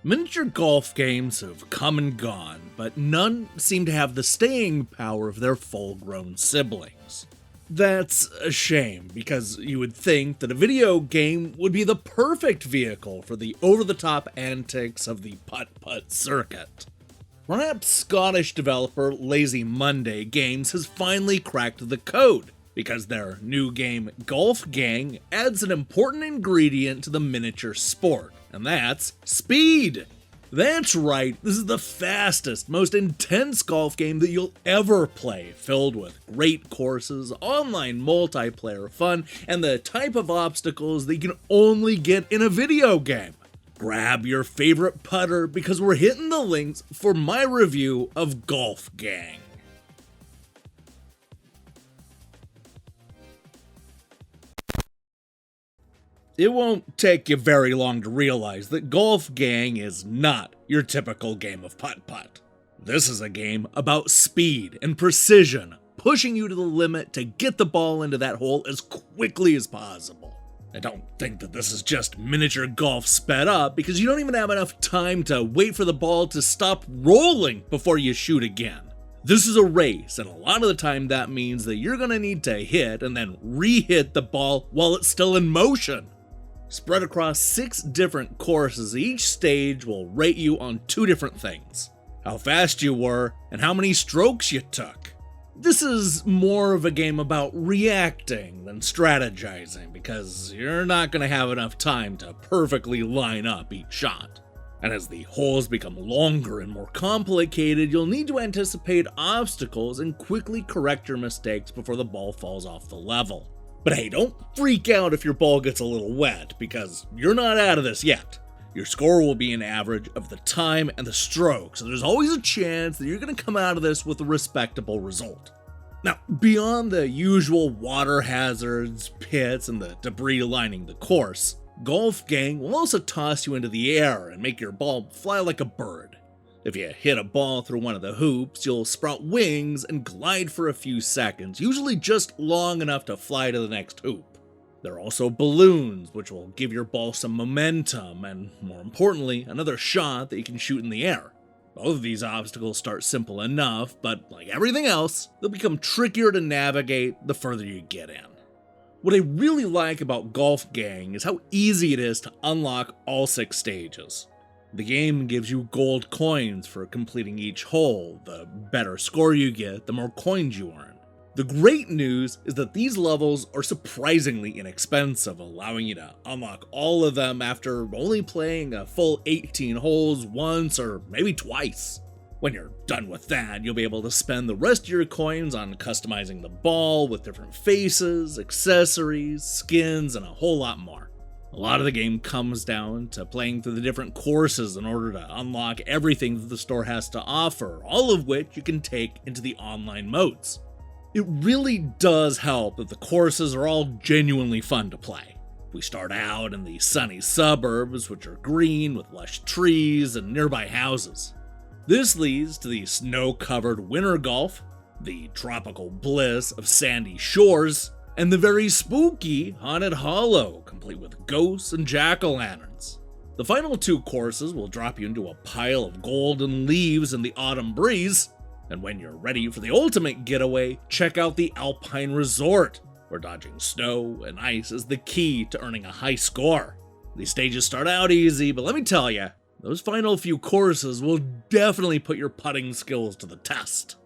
Miniature golf games have come and gone, but none seem to have the staying power of their full-grown siblings. That's a shame, because you would think that a video game would be the perfect vehicle for the over-the-top antics of the putt-putt circuit. Perhaps Scottish developer Lazy Monday Games has finally cracked the code, because their new game Golf Gang adds an important ingredient to the miniature sport, and that's speed! That's right, this is the fastest, most intense golf game that you'll ever play, filled with great courses, online multiplayer fun, and the type of obstacles that you can only get in a video game. Grab your favorite putter because we're hitting the links for my review of Golf Gang. It won't take you very long to realize that Golf Gang is not your typical game of putt-putt. This is a game about speed and precision, pushing you to the limit to get the ball into that hole as quickly as possible. I don't think that this is just miniature golf sped up, because you don't even have enough time to wait for the ball to stop rolling before you shoot again. This is a race, and a lot of the time that means that you're going to need to hit and then re-hit the ball while it's still in motion. Spread across 6 different courses, each stage will rate you on 2 different things: how fast you were and how many strokes you took. This is more of a game about reacting than strategizing, because you're not going to have enough time to perfectly line up each shot. And as the holes become longer and more complicated, you'll need to anticipate obstacles and quickly correct your mistakes before the ball falls off the level. But hey, don't freak out if your ball gets a little wet, because you're not out of this yet. Your score will be an average of the time and the stroke, so there's always a chance that you're going to come out of this with a respectable result. Now, beyond the usual water hazards, pits, and the debris lining the course, Golf Gang will also toss you into the air and make your ball fly like a bird. If you hit a ball through one of the hoops, you'll sprout wings and glide for a few seconds, usually just long enough to fly to the next hoop. There are also balloons, which will give your ball some momentum and, more importantly, another shot that you can shoot in the air. Both of these obstacles start simple enough, but like everything else, they'll become trickier to navigate the further you get in. What I really like about Golf Gang is how easy it is to unlock all 6 stages. The game gives you gold coins for completing each hole. The better score you get, the more coins you earn. The great news is that these levels are surprisingly inexpensive, allowing you to unlock all of them after only playing a full 18 holes once or maybe twice. When you're done with that, you'll be able to spend the rest of your coins on customizing the ball with different faces, accessories, skins, and a whole lot more. A lot of the game comes down to playing through the different courses in order to unlock everything that the store has to offer, all of which you can take into the online modes. It really does help that the courses are all genuinely fun to play. We start out in the sunny suburbs, which are green with lush trees and nearby houses. This leads to the snow-covered winter golf, the tropical bliss of sandy shores, and the very spooky Haunted Hollow, complete with ghosts and jack-o'-lanterns. The final 2 courses will drop you into a pile of golden leaves in the autumn breeze, and when you're ready for the ultimate getaway, check out the Alpine Resort, where dodging snow and ice is the key to earning a high score. These stages start out easy, but let me tell you, those final few courses will definitely put your putting skills to the test.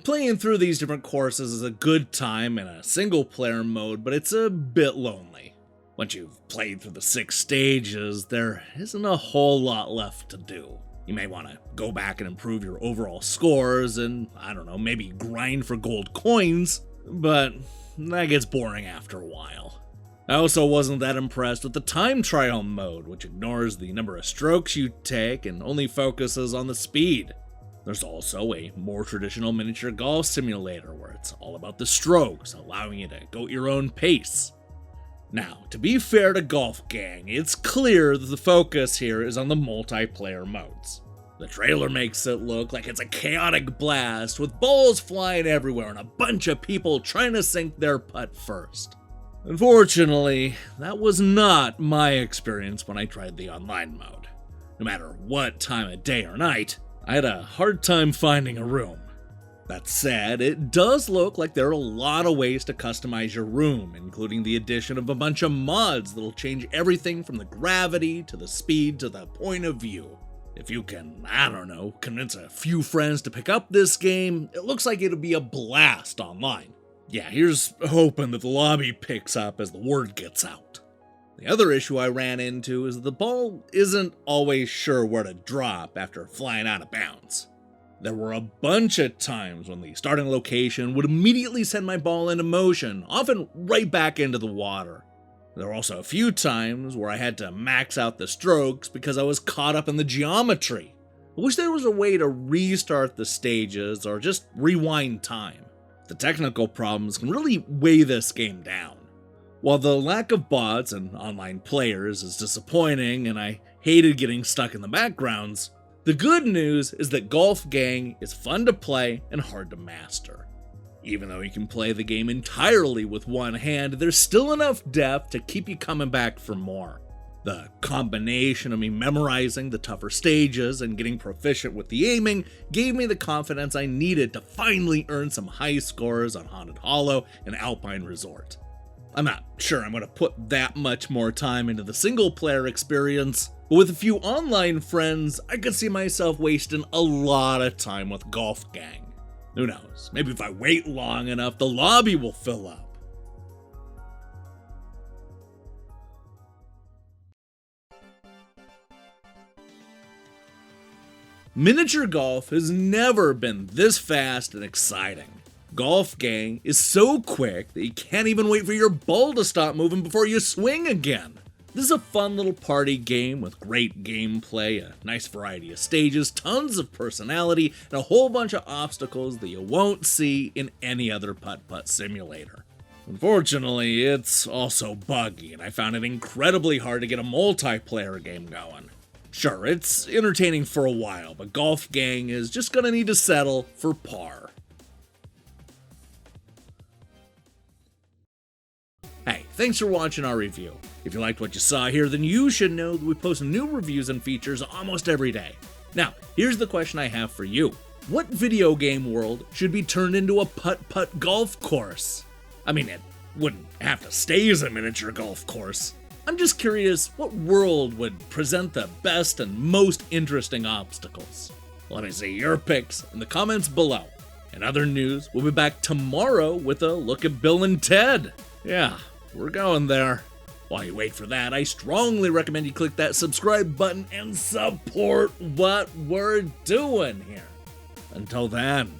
Playing through these different courses is a good time in a single-player mode, but it's a bit lonely. Once you've played through the 6 stages, there isn't a whole lot left to do. You may want to go back and improve your overall scores and, I don't know, maybe grind for gold coins, but that gets boring after a while. I also wasn't that impressed with the time trial mode, which ignores the number of strokes you take and only focuses on the speed. There's also a more traditional miniature golf simulator where it's all about the strokes, allowing you to go at your own pace. Now, to be fair to Golf Gang, it's clear that the focus here is on the multiplayer modes. The trailer makes it look like it's a chaotic blast with balls flying everywhere and a bunch of people trying to sink their putt first. Unfortunately, that was not my experience when I tried the online mode. No matter what time of day or night, I had a hard time finding a room. That said, it does look like there are a lot of ways to customize your room, including the addition of a bunch of mods that'll change everything from the gravity to the speed to the point of view. If you can, I don't know, convince a few friends to pick up this game, it looks like it'll be a blast online. Yeah, here's hoping that the lobby picks up as the word gets out. The other issue I ran into is that the ball isn't always sure where to drop after flying out of bounds. There were a bunch of times when the starting location would immediately send my ball into motion, often right back into the water. There were also a few times where I had to max out the strokes because I was caught up in the geometry. I wish there was a way to restart the stages or just rewind time. The technical problems can really weigh this game down. While the lack of bots and online players is disappointing and I hated getting stuck in the backgrounds, the good news is that Golf Gang is fun to play and hard to master. Even though you can play the game entirely with one hand, there's still enough depth to keep you coming back for more. The combination of me memorizing the tougher stages and getting proficient with the aiming gave me the confidence I needed to finally earn some high scores on Haunted Hollow and Alpine Resort. I'm not sure I'm going to put that much more time into the single player experience, but with a few online friends, I could see myself wasting a lot of time with Golf Gang. Who knows, maybe if I wait long enough, the lobby will fill up. Miniature golf has never been this fast and exciting. Golf Gang is so quick that you can't even wait for your ball to stop moving before you swing again. This is a fun little party game with great gameplay, a nice variety of stages, tons of personality, and a whole bunch of obstacles that you won't see in any other putt-putt simulator. Unfortunately, it's also buggy, and I found it incredibly hard to get a multiplayer game going. Sure, it's entertaining for a while, but Golf Gang is just gonna need to settle for par. Hey, thanks for watching our review. If you liked what you saw here, then you should know that we post new reviews and features almost every day. Now, here's the question I have for you. What video game world should be turned into a putt-putt golf course? I mean, it wouldn't have to stay as a miniature golf course. I'm just curious, what world would present the best and most interesting obstacles? Let me see your picks in the comments below. In other news, we'll be back tomorrow with a look at Bill and Ted. Yeah, we're going there. While you wait for that, I strongly recommend you click that subscribe button and support what we're doing here. Until then.